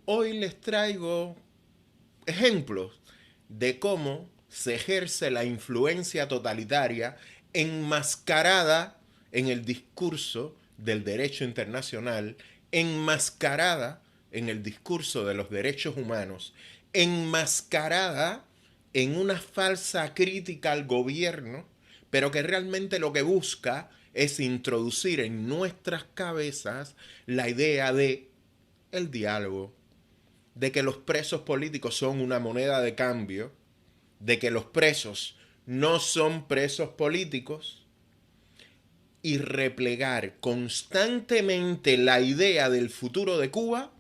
Hoy les traigo ejemplos de cómo se ejerce la influencia totalitaria enmascarada en el discurso del derecho internacional, enmascarada en el discurso de los derechos humanos, enmascarada en una falsa crítica al gobierno, pero que realmente lo que busca es introducir en nuestras cabezas la idea de el diálogo, de que los presos políticos son una moneda de cambio, de que los presos no son presos políticos, y replegar constantemente la idea del futuro de Cuba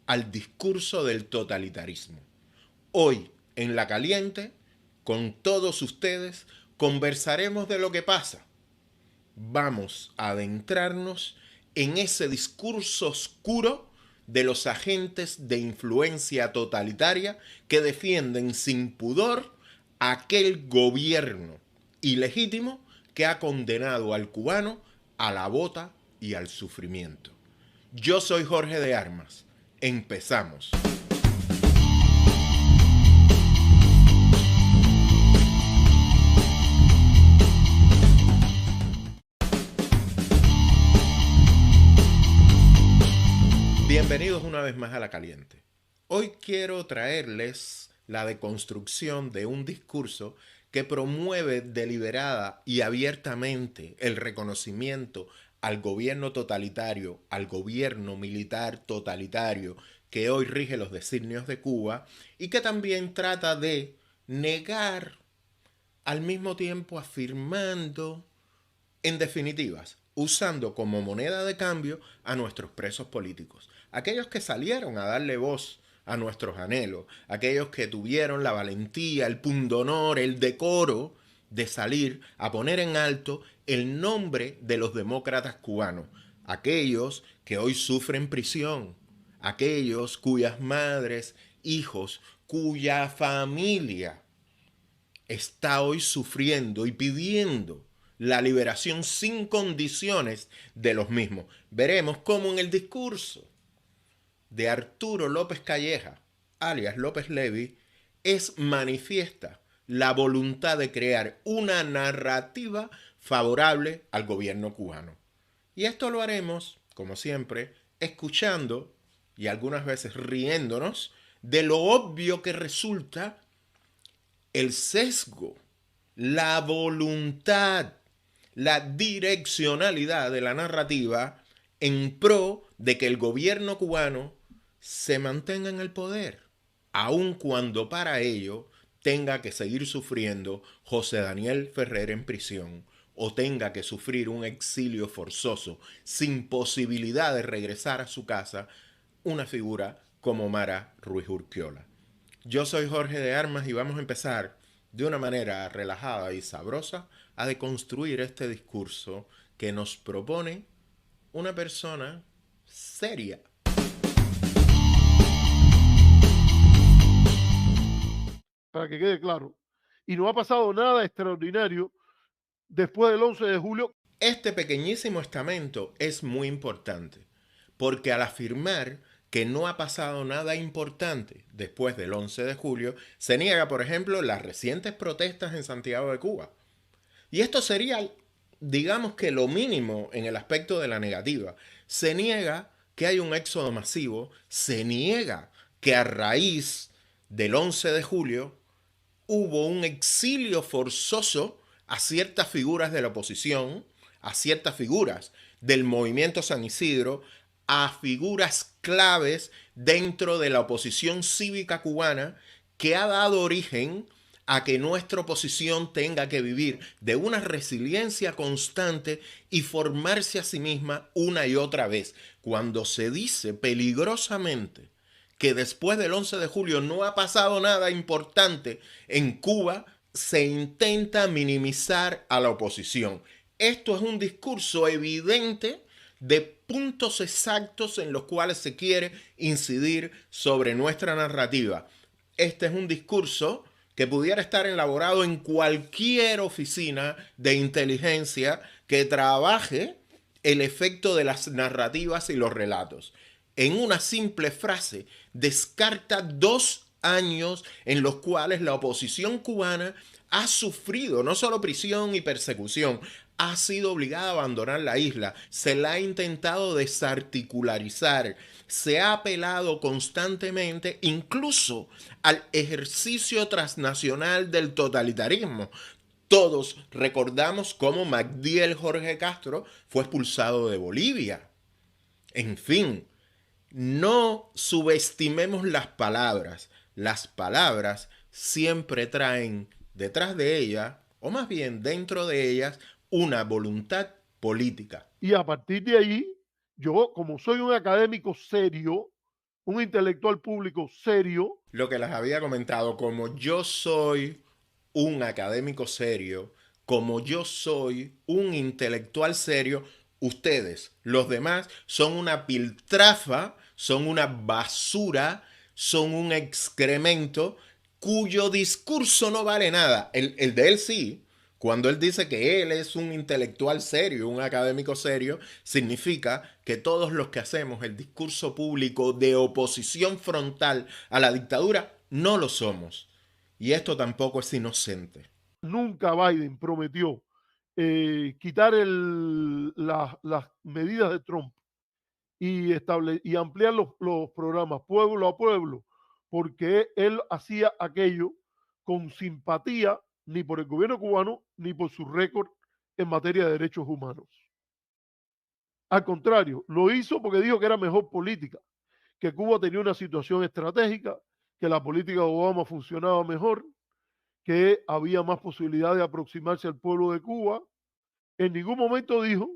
al discurso del totalitarismo. Hoy, en La Caliente, con todos ustedes, conversaremos de lo que pasa. Vamos a adentrarnos en ese discurso oscuro de los agentes de influencia totalitaria que defienden sin pudor aquel gobierno ilegítimo que ha condenado al cubano a la bota y al sufrimiento. Yo soy Jorge de Armas. Empezamos. Bienvenidos una vez más a La Caliente. Hoy quiero traerles la deconstrucción de un discurso que promueve deliberada y abiertamente el reconocimiento al gobierno totalitario, al gobierno militar totalitario que hoy rige los designios de Cuba y que también trata de negar al mismo tiempo afirmando en definitivas, usando como moneda de cambio a nuestros presos políticos, aquellos que salieron a darle voz a nuestros anhelos, aquellos que tuvieron la valentía, el pundonor, el decoro de salir a poner en alto el nombre de los demócratas cubanos, aquellos que hoy sufren prisión, aquellos cuyas madres, hijos, cuya familia está hoy sufriendo y pidiendo la liberación sin condiciones de los mismos. Veremos cómo en el discurso de Arturo López Calleja, alias López Levy, es manifiesta la voluntad de crear una narrativa favorable al gobierno cubano. Y esto lo haremos, como siempre, escuchando y algunas veces riéndonos de lo obvio que resulta el sesgo, la voluntad, la direccionalidad de la narrativa en pro de que el gobierno cubano se mantenga en el poder, aun cuando para ello tenga que seguir sufriendo José Daniel Ferrer en prisión o tenga que sufrir un exilio forzoso sin posibilidad de regresar a su casa una figura como Mara Ruiz Urquiola. Yo soy Jorge de Armas y vamos a empezar de una manera relajada y sabrosa a deconstruir este discurso que nos propone una persona seria. Para que quede claro. Y no ha pasado nada extraordinario después del 11 de julio. Este pequeñísimo estamento es muy importante, porque al afirmar que no ha pasado nada importante después del 11 de julio, se niega, por ejemplo, las recientes protestas en Santiago de Cuba. Y esto sería, digamos que lo mínimo en el aspecto de la negativa. Se niega que hay un éxodo masivo, se niega que a raíz del 11 de julio hubo un exilio forzoso a ciertas figuras de la oposición, a ciertas figuras del movimiento San Isidro, a figuras claves dentro de la oposición cívica cubana que ha dado origen a que nuestra oposición tenga que vivir de una resiliencia constante y formarse a sí misma una y otra vez. Cuando se dice peligrosamente que después del 11 de julio no ha pasado nada importante en Cuba, se intenta minimizar a la oposición. Esto es un discurso evidente de puntos exactos en los cuales se quiere incidir sobre nuestra narrativa. Este es un discurso que pudiera estar elaborado en cualquier oficina de inteligencia que trabaje el efecto de las narrativas y los relatos. en una simple frase, descarta 2 años en los cuales la oposición cubana ha sufrido no solo prisión y persecución, ha sido obligada a abandonar la isla, se la ha intentado desarticularizar, se ha apelado constantemente incluso al ejercicio transnacional del totalitarismo. Todos recordamos cómo Magdiel Jorge Castro fue expulsado de Bolivia. En fin, no subestimemos las palabras. Las palabras siempre traen detrás de ellas, o más bien dentro de ellas, una voluntad política. Y a partir de ahí, yo, como soy un académico serio, un intelectual público serio, Lo que les había comentado, como yo soy un académico serio, como yo soy un intelectual serio, ustedes, los demás, son una piltrafa, son una basura, son un excremento cuyo discurso no vale nada. El de él sí. Cuando él dice que él es un intelectual serio, un académico serio, significa que todos los que hacemos el discurso público de oposición frontal a la dictadura no lo somos. Y esto tampoco es inocente. nunca Biden prometió quitar las medidas de Trump y ampliar los programas pueblo a pueblo, porque él hacía aquello con simpatía ni por el gobierno cubano ni por su récord en materia de derechos humanos. Al contrario, lo hizo porque dijo que era mejor política, que Cuba tenía una situación estratégica, que la política de Obama funcionaba mejor, que había más posibilidad de aproximarse al pueblo de Cuba. En ningún momento dijo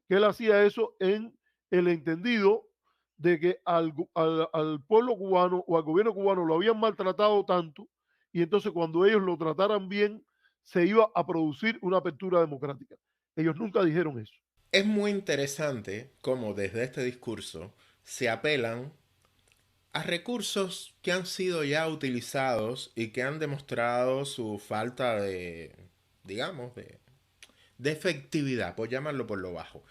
que él hacía eso en el entendido de que al pueblo cubano o al gobierno cubano lo habían maltratado tanto y entonces cuando ellos lo trataran bien se iba a producir una apertura democrática. Ellos nunca dijeron eso. Es muy interesante cómo desde este discurso se apelan a recursos que han sido ya utilizados y que han demostrado su falta de, digamos, de efectividad, por llamarlo por lo bajo.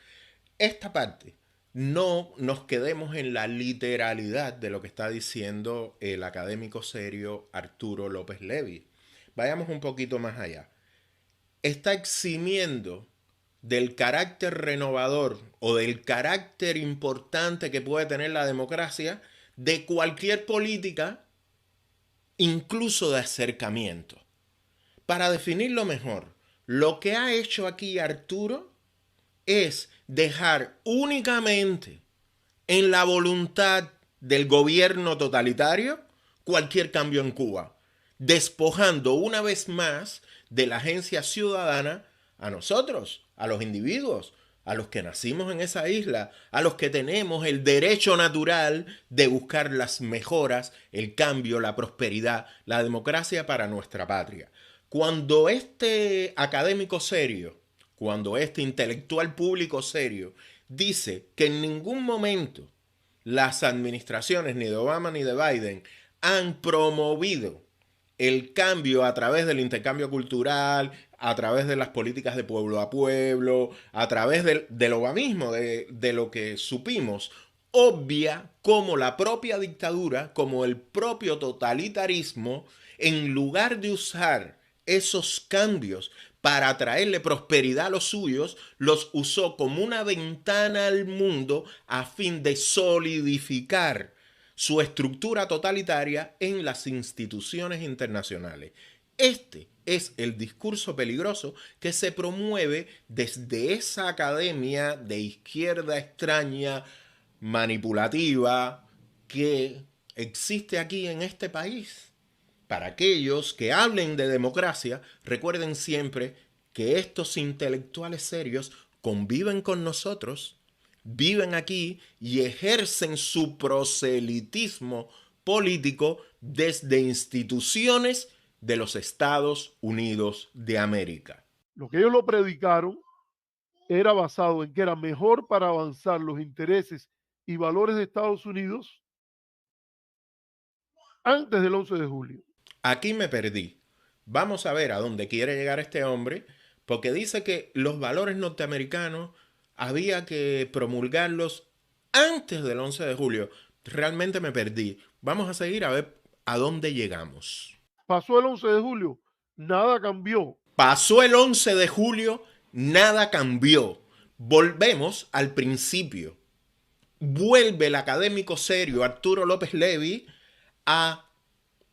Esta parte, no nos quedemos en la literalidad de lo que está diciendo el académico serio Arturo López Levy. Vayamos un poquito más allá. Está eximiendo del carácter renovador o del carácter importante que puede tener la democracia de cualquier política, incluso de acercamiento. Para definirlo mejor, lo que ha hecho aquí Arturo es dejar únicamente en la voluntad del gobierno totalitario cualquier cambio en Cuba, despojando una vez más de la agencia ciudadana a nosotros, a los individuos, a los que nacimos en esa isla, a los que tenemos el derecho natural de buscar las mejoras, el cambio, la prosperidad, la democracia para nuestra patria. Cuando este académico serio, cuando este intelectual público serio dice que en ningún momento las administraciones ni de Obama ni de Biden han promovido el cambio a través del intercambio cultural, a través de las políticas de pueblo a pueblo, a través del obamismo, de lo que supimos, obvia como la propia dictadura, como el propio totalitarismo, en lugar de usar esos cambios para traerle prosperidad a los suyos, los usó como una ventana al mundo a fin de solidificar su estructura totalitaria en las instituciones internacionales. Este es el discurso peligroso que se promueve desde esa academia de izquierda extraña, manipulativa, que existe aquí en este país. Para aquellos que hablen de democracia, recuerden siempre que estos intelectuales serios conviven con nosotros, viven aquí y ejercen su proselitismo político desde instituciones de los Estados Unidos de América. Lo que ellos lo predicaron era basado en que era mejor para avanzar los intereses y valores de Estados Unidos antes del 11 de julio. Aquí me perdí. Vamos a ver a dónde quiere llegar este hombre, porque dice que los valores norteamericanos había que promulgarlos antes del 11 de julio. Realmente me perdí. Vamos a seguir a ver a dónde llegamos. Pasó el 11 de julio, nada cambió. Pasó el 11 de julio, nada cambió. Volvemos al principio. Vuelve el académico serio Arturo López Levy a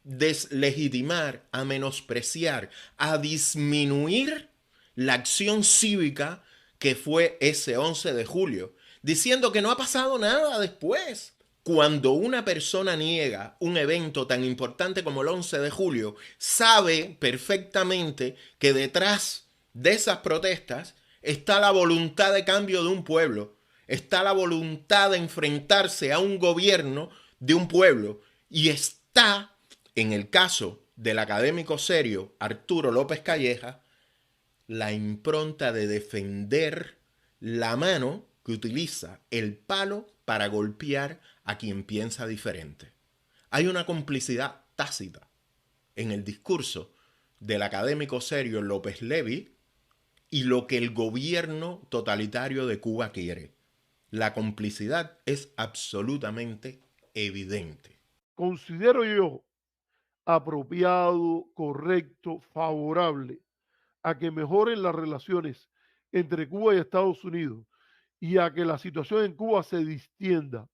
deslegitimar, a menospreciar, a disminuir la acción cívica que fue ese 11 de julio, diciendo que no ha pasado nada después. Cuando una persona niega un evento tan importante como el 11 de julio, sabe perfectamente que detrás de esas protestas está la voluntad de cambio de un pueblo, está la voluntad de enfrentarse a un gobierno de un pueblo y está, en el caso del académico serio Arturo López Calleja, la impronta de defender la mano que utiliza el palo para golpear a quien piensa diferente. Hay una complicidad tácita en el discurso del académico serio López Levy y lo que el gobierno totalitario de Cuba quiere. La complicidad es absolutamente evidente. Considero yo apropiado, correcto, favorable a que mejoren las relaciones entre Cuba y Estados Unidos y a que la situación en Cuba se distienda.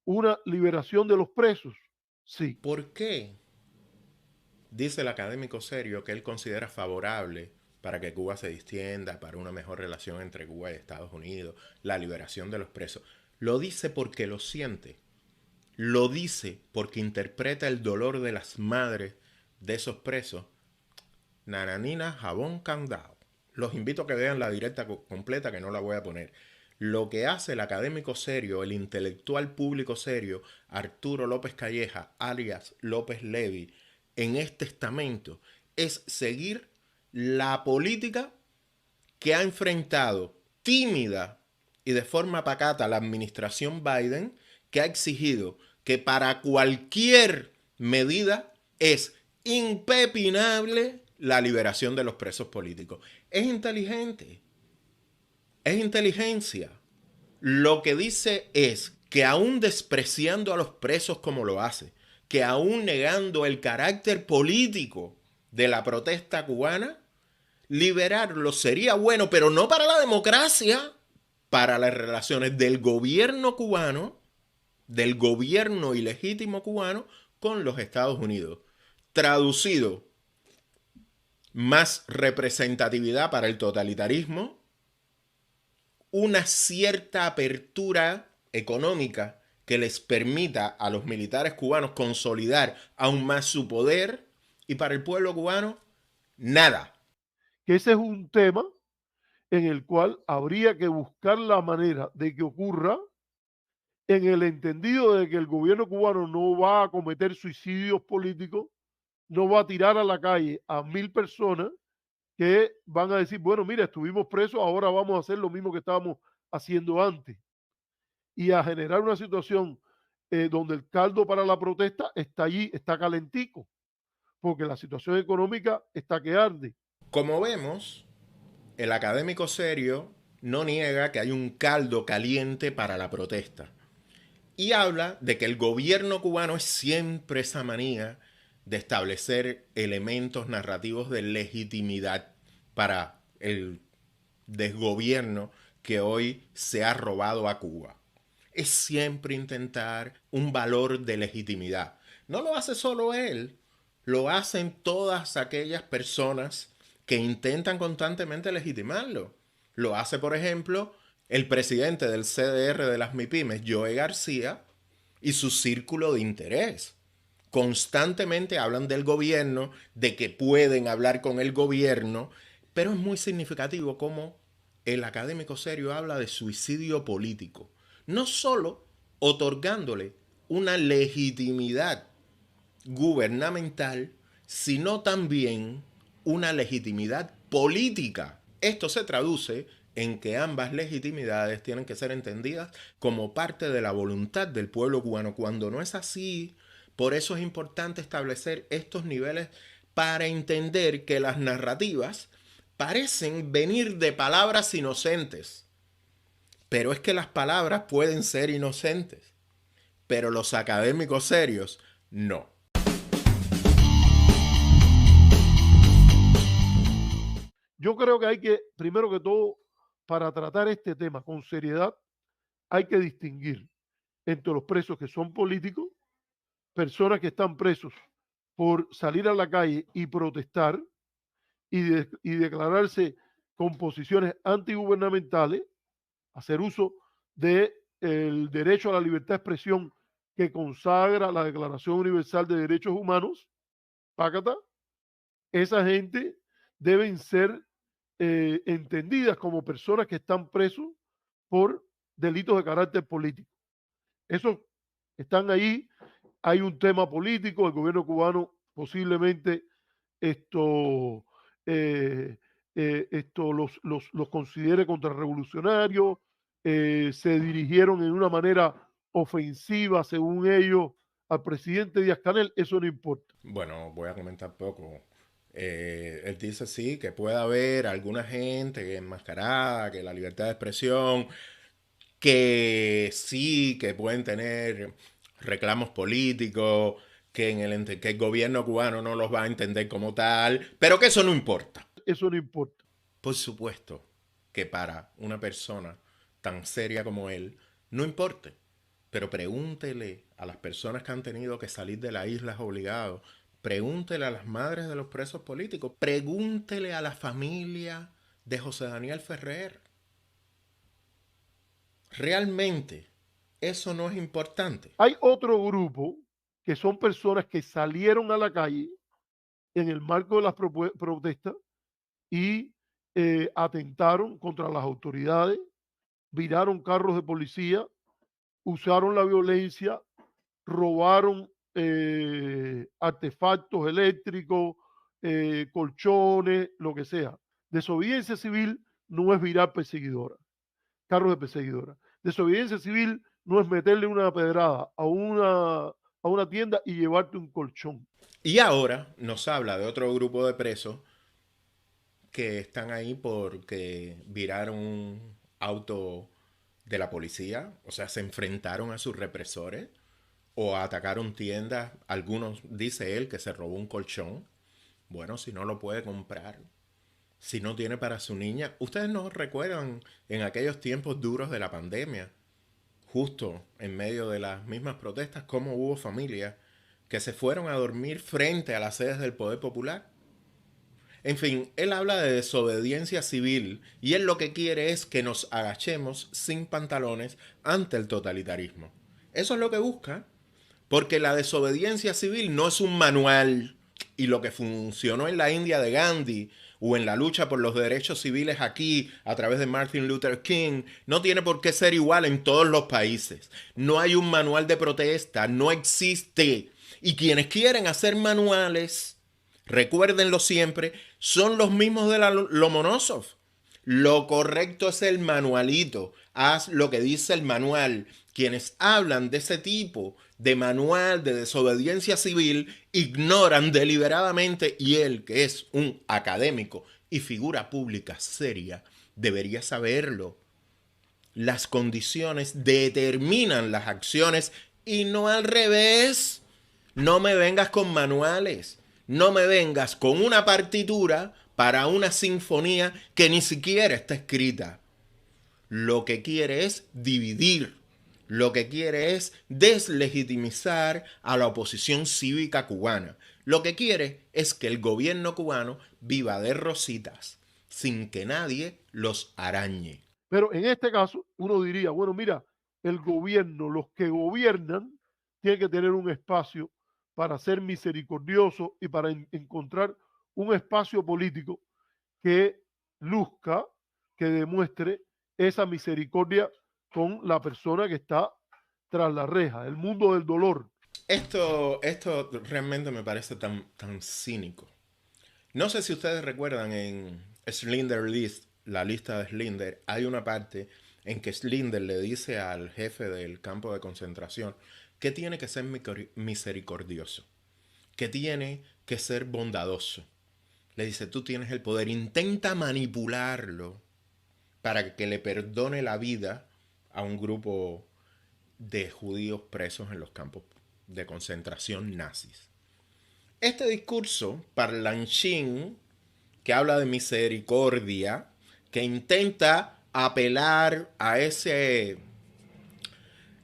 Una liberación de los presos, sí. ¿Por qué? Dice el académico serio que él considera favorable para que Cuba se distienda, para una mejor relación entre Cuba y Estados Unidos, la liberación de los presos. Lo dice porque lo siente. Lo dice porque interpreta el dolor de las madres de esos presos. Nananina, jabón, candado. Los invito a que vean la directa completa, que no la voy a poner. Lo que hace el académico serio, el intelectual público serio, Arturo López Calleja, alias López Levy, en este estamento, es seguir la política que ha enfrentado tímida y de forma pacata la administración Biden, que ha exigido que para cualquier medida es impepinable la liberación de los presos políticos. Es inteligente. Es inteligencia. Lo que dice es que aún despreciando a los presos como lo hace, que aún negando el carácter político de la protesta cubana, liberarlos sería bueno, pero no para la democracia, para las relaciones del gobierno cubano, del gobierno ilegítimo cubano con los Estados Unidos. Traducido, más representatividad para el totalitarismo, una cierta apertura económica que les permita a los militares cubanos consolidar aún más su poder, y para el pueblo cubano, nada. Que ese es un tema en el cual habría que buscar la manera de que ocurra en el entendido de que el gobierno cubano no va a cometer suicidios políticos, no va a tirar a la calle a 1000 personas que van a decir, bueno, mira, estuvimos presos, ahora vamos a hacer lo mismo que estábamos haciendo antes. Y a generar una situación donde el caldo para la protesta está allí, está calentico, porque la situación económica está que arde. Como vemos, el académico serio no niega que hay un caldo caliente para la protesta. Y habla de que el gobierno cubano es siempre esa manía de establecer elementos narrativos de legitimidad para el desgobierno que hoy se ha robado a Cuba. Es siempre intentar un valor de legitimidad. No lo hace solo él, lo hacen todas aquellas personas que intentan constantemente legitimarlo. Lo hace, por ejemplo, el presidente del CDR de las MIPYMES, Joe García, y su círculo de interés. Constantemente hablan del gobierno, de que pueden hablar con el gobierno, pero es muy significativo cómo el académico serio habla de suicidio político, no solo otorgándole una legitimidad gubernamental, sino también una legitimidad política. Esto se traduce en que ambas legitimidades tienen que ser entendidas como parte de la voluntad del pueblo cubano. Cuando no es así, por eso es importante establecer estos niveles para entender que las narrativas parecen venir de palabras inocentes, Pero es que las palabras pueden ser inocentes, pero los académicos serios no. Yo creo que hay que, primero que todo, para tratar este tema con seriedad, hay que distinguir entre los presos que son políticos, personas que están presos por salir a la calle y protestar y declararse con posiciones antigubernamentales, hacer uso del derecho a la libertad de expresión que consagra la Declaración Universal de Derechos Humanos, pácata, esa gente deben ser entendidas como personas que están presos por delitos de carácter político. Esos están ahí, hay un tema político, el gobierno cubano posiblemente esto, los considere contrarrevolucionarios, se dirigieron en una manera ofensiva, según ellos, al presidente Díaz-Canel, eso no importa. Bueno, voy a comentar poco. Él dice sí, que puede haber alguna gente enmascarada, que la libertad de expresión, que sí, que pueden tener reclamos políticos, que, que el gobierno cubano no los va a entender como tal, pero que eso no importa. Eso no importa. Por supuesto que para una persona tan seria como él, no importe. Pero pregúntele a las personas que han tenido que salir de las islas obligados, pregúntele a las madres de los presos políticos, pregúntele a la familia de José Daniel Ferrer. Realmente, eso no es importante. Hay otro grupo que son personas que salieron a la calle en el marco de las protestas y atentaron contra las autoridades, viraron carros de policía, usaron la violencia, robaron artefactos eléctricos, colchones, lo que sea. Desobediencia civil no es virar perseguidora, carros de perseguidora. Desobediencia civil no es meterle una pedrada a una tienda y llevarte un colchón. Y ahora nos habla de otro grupo de presos que están ahí porque viraron un auto de la policía, o sea, se enfrentaron a sus represores o atacaron tiendas. Algunos, dice él, que se robó un colchón. Bueno, si no lo puede comprar, si no tiene para su niña. Ustedes no recuerdan en aquellos tiempos duros de la pandemia, justo en medio de las mismas protestas, cómo hubo familias que se fueron a dormir frente a las sedes del Poder Popular. En fin, él habla de desobediencia civil y él lo que quiere es que nos agachemos sin pantalones ante el totalitarismo. Eso es lo que busca, porque la desobediencia civil no es un manual y lo que funcionó en la India de Gandhi o en la lucha por los derechos civiles aquí a través de Martin Luther King no tiene por qué ser igual en todos los países. No hay un manual de protesta, no existe. Y quienes quieren hacer manuales, recuérdenlo siempre, son los mismos de la Lomonosov. Lo correcto es el manualito. Haz lo que dice el manual. Quienes hablan de ese tipo de manual de desobediencia civil ignoran deliberadamente, y él, que es un académico y figura pública seria, debería saberlo. Las condiciones determinan las acciones y no al revés. No me vengas con manuales. No me vengas con una partitura para una sinfonía que ni siquiera está escrita. Lo que quiere es dividir. Lo que quiere es deslegitimizar a la oposición cívica cubana. Lo que quiere es que el gobierno cubano viva de rositas, sin que nadie los arañe. Pero en este caso, uno diría, bueno, mira, el gobierno, los que gobiernan, tienen que tener un espacio para ser misericordioso y para encontrar un espacio político que luzca, que demuestre esa misericordia con la persona que está tras la reja, el mundo del dolor. Esto realmente me parece tan cínico. No sé si ustedes recuerdan en Schindler List, la lista de Schindler, hay una parte en que Schindler le dice al jefe del campo de concentración que tiene que ser misericordioso, que tiene que ser bondadoso. Le dice, tú tienes el poder, intenta manipularlo para que le perdone la vida a un grupo de judíos presos en los campos de concentración nazis. Este discurso parlanchín, que habla de misericordia, que intenta apelar a ese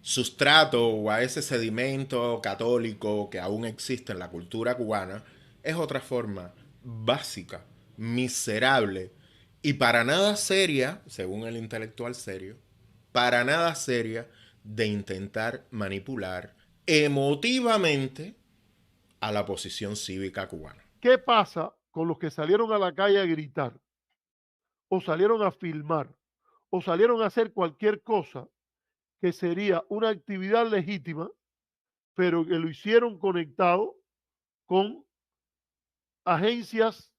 sustrato o a ese sedimento católico que aún existe en la cultura cubana, es otra forma básica, miserable y para nada seria, según el intelectual serio, para nada seria de intentar manipular emotivamente a la posición cívica cubana. ¿Qué pasa con los que salieron a la calle a gritar, o salieron a filmar, o salieron a hacer cualquier cosa que sería una actividad legítima, pero que lo hicieron conectado con agencias,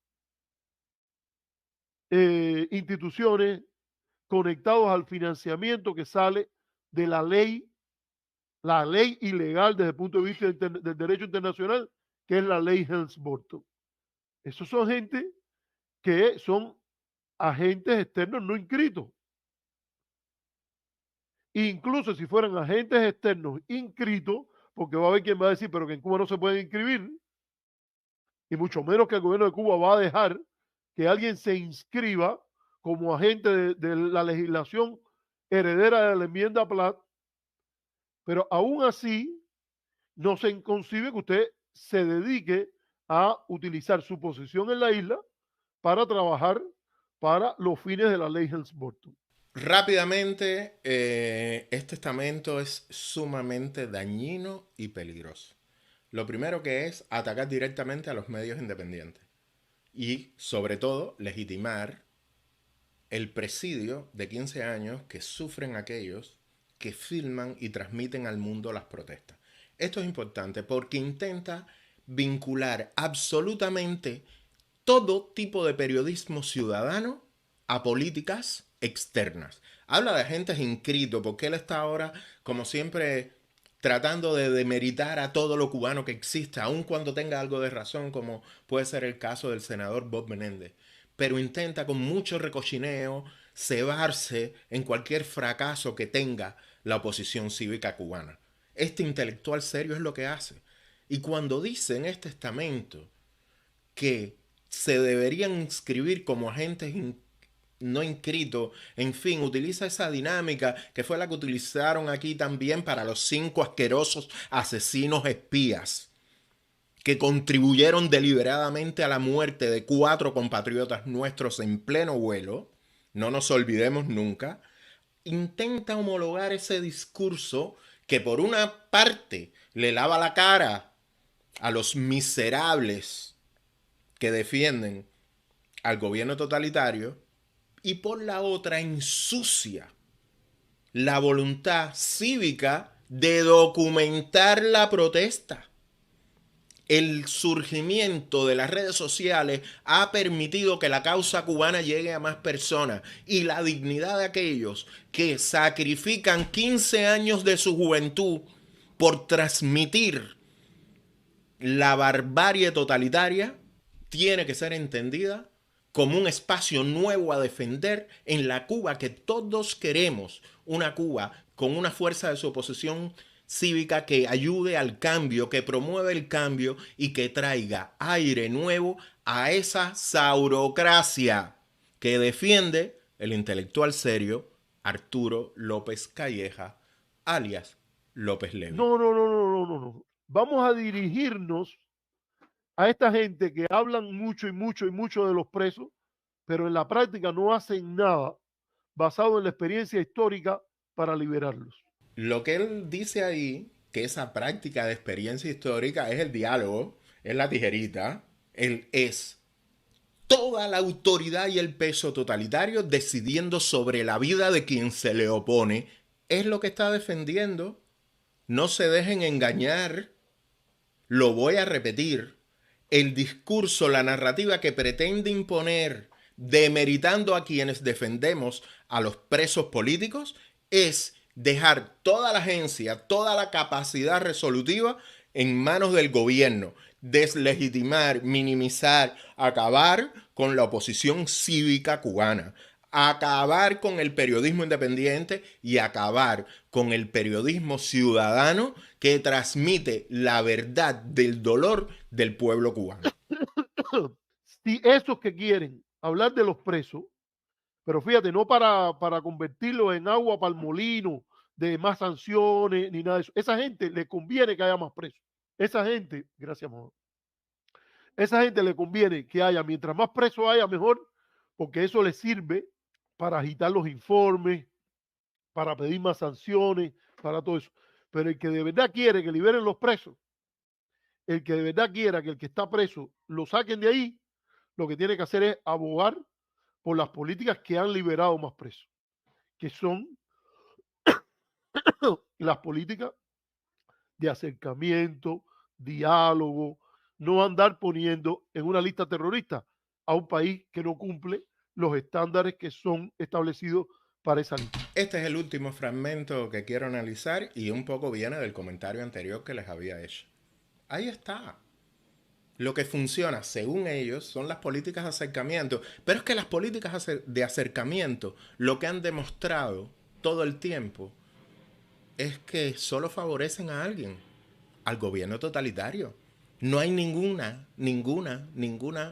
instituciones, conectados al financiamiento que sale de la ley ilegal desde el punto de vista del derecho internacional, que es la ley Helms-Burton? Esos son gente que son agentes externos no inscritos. Incluso si fueran agentes externos inscritos, porque va a haber quien va a decir, pero que en Cuba no se pueden inscribir, y mucho menos que el gobierno de Cuba va a dejar que alguien se inscriba como agente de la legislación heredera de la enmienda Platt, pero aún así no se concibe que usted se dedique a utilizar su posición en la isla para trabajar para los fines de la ley Helms-Burton. Rápidamente, este estamento es sumamente dañino y peligroso. Lo primero que es atacar directamente a los medios independientes y, sobre todo, legitimar el presidio de 15 años que sufren aquellos que filman y transmiten al mundo las protestas. Esto es importante porque intenta vincular absolutamente todo tipo de periodismo ciudadano a políticas externas. Habla de agentes inscritos, porque él está ahora, como siempre, tratando de demeritar a todo lo cubano que exista, aun cuando tenga algo de razón, como puede ser el caso del senador Bob Menéndez. Pero intenta con mucho recochineo cebarse en cualquier fracaso que tenga la oposición cívica cubana. Este intelectual serio es lo que hace. Y cuando dice en este estamento que se deberían inscribir como agentes no inscritos, en fin, utiliza esa dinámica que fue la que utilizaron aquí también para los 5 asquerosos asesinos espías que contribuyeron deliberadamente a la muerte de 4 compatriotas nuestros en pleno vuelo. No nos olvidemos nunca. Intenta homologar ese discurso que por una parte le lava la cara a los miserables que defienden al gobierno totalitario y por la otra ensucia la voluntad cívica de documentar la protesta. El surgimiento de las redes sociales ha permitido que la causa cubana llegue a más personas y la dignidad de aquellos que sacrifican 15 años de su juventud por transmitir la barbarie totalitaria tiene que ser entendida como un espacio nuevo a defender en la Cuba que todos queremos, una Cuba con una fuerza de su oposición cívica que ayude al cambio, que promueva el cambio y que traiga aire nuevo a esa saurocracia que defiende el intelectual serio Arturo López Calleja, alias López Levi. No. Vamos a dirigirnos a esta gente que hablan mucho y mucho y mucho de los presos, pero en la práctica no hacen nada basado en la experiencia histórica para liberarlos. Lo que él dice ahí, que esa práctica de experiencia histórica es el diálogo, es la tijerita, él es toda la autoridad y el peso totalitario decidiendo sobre la vida de quien se le opone, es lo que está defendiendo. No se dejen engañar, lo voy a repetir, el discurso, la narrativa que pretende imponer demeritando a quienes defendemos a los presos políticos es dejar toda la agencia, toda la capacidad resolutiva en manos del gobierno, deslegitimar, minimizar, acabar con la oposición cívica cubana. acabar con el periodismo independiente y acabar con el periodismo ciudadano que transmite la verdad del dolor del pueblo cubano. Si esos que quieren hablar de los presos, pero fíjate, no para convertirlo en agua para el molino, de más sanciones, ni nada de eso. Esa gente le conviene que haya más presos. Esa gente, gracias, mamá. Esa gente le conviene que haya, mientras más presos haya, mejor, porque eso les sirve para agitar los informes, para pedir más sanciones, para todo eso. Pero el que de verdad quiere que liberen los presos, el que de verdad quiera que el que está preso lo saquen de ahí, lo que tiene que hacer es abogar por las políticas que han liberado más presos, que son las políticas de acercamiento, diálogo, no andar poniendo en una lista terrorista a un país que no cumple los estándares que son establecidos para esa lista. Este es el último fragmento que quiero analizar y un poco viene del comentario anterior que les había hecho. Ahí está. Lo que funciona, según ellos, son las políticas de acercamiento. Pero es que las políticas de acercamiento, lo que han demostrado todo el tiempo, es que solo favorecen a alguien, al gobierno totalitario. No hay ninguna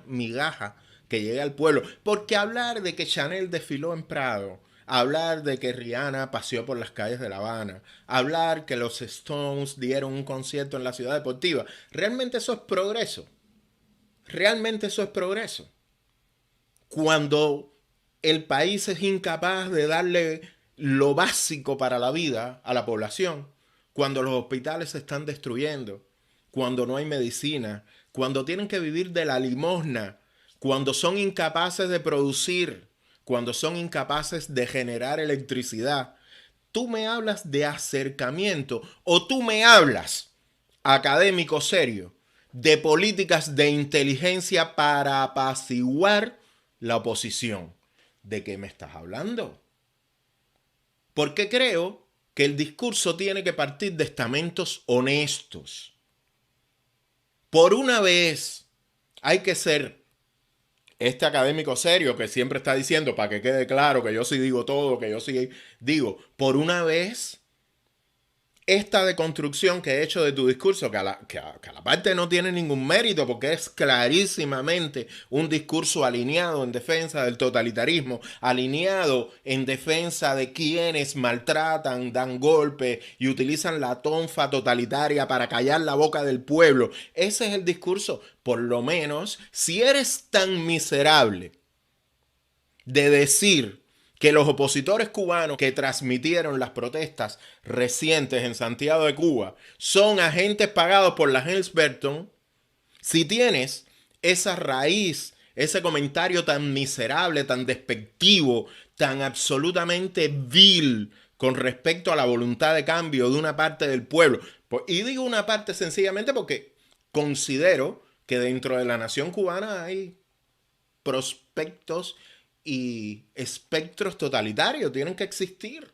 migaja que llegue al pueblo. Porque hablar de que Chanel desfiló en Prado, hablar de que Rihanna paseó por las calles de La Habana, hablar que los Stones dieron un concierto en la Ciudad Deportiva, realmente eso es progreso. Realmente eso es progreso. Cuando el país es incapaz de darle lo básico para la vida a la población, cuando los hospitales se están destruyendo, cuando no hay medicina, cuando tienen que vivir de la limosna, cuando son incapaces de producir, cuando son incapaces de generar electricidad, tú me hablas de acercamiento o tú me hablas, académico serio, de políticas de inteligencia para apaciguar la oposición. ¿De qué me estás hablando? Porque creo que el discurso tiene que partir de estamentos honestos. Por una vez hay que ser este académico serio que siempre está diciendo, para que quede claro que yo sí digo todo, que yo sí digo, por una vez esta deconstrucción que he hecho de tu discurso, que a la parte no tiene ningún mérito porque es clarísimamente un discurso alineado en defensa del totalitarismo, alineado en defensa de quienes maltratan, dan golpes y utilizan la tonfa totalitaria para callar la boca del pueblo. Ese es el discurso. Por lo menos, si eres tan miserable de decir que los opositores cubanos que transmitieron las protestas recientes en Santiago de Cuba son agentes pagados por la Helms-Burton, si tienes esa raíz, ese comentario tan miserable, tan despectivo, tan absolutamente vil con respecto a la voluntad de cambio de una parte del pueblo, y digo una parte sencillamente porque considero que dentro de la nación cubana hay prospectos y espectros totalitarios, tienen que existir.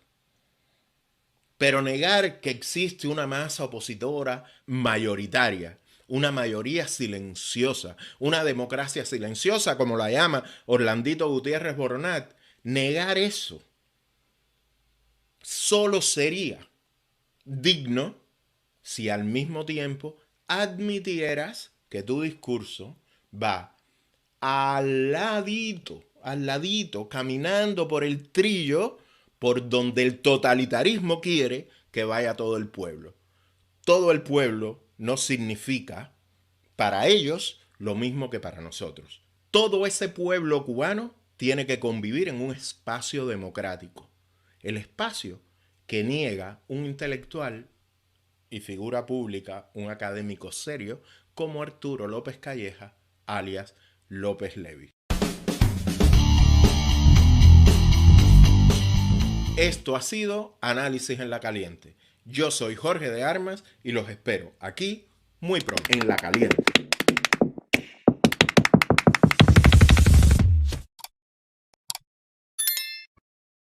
Pero negar que existe una masa opositora mayoritaria, una mayoría silenciosa, una democracia silenciosa, como la llama Orlandito Gutiérrez Boronat, negar eso solo sería digno si al mismo tiempo admitieras que tu discurso va al ladito, caminando por el trillo por donde el totalitarismo quiere que vaya todo el pueblo. Todo el pueblo no significa para ellos lo mismo que para nosotros. Todo ese pueblo cubano tiene que convivir en un espacio democrático. El espacio que niega un intelectual y figura pública, un académico serio, como Arturo López Calleja, alias López Levy. Esto ha sido Análisis en la Caliente. Yo soy Jorge de Armas y los espero aquí muy pronto en La Caliente.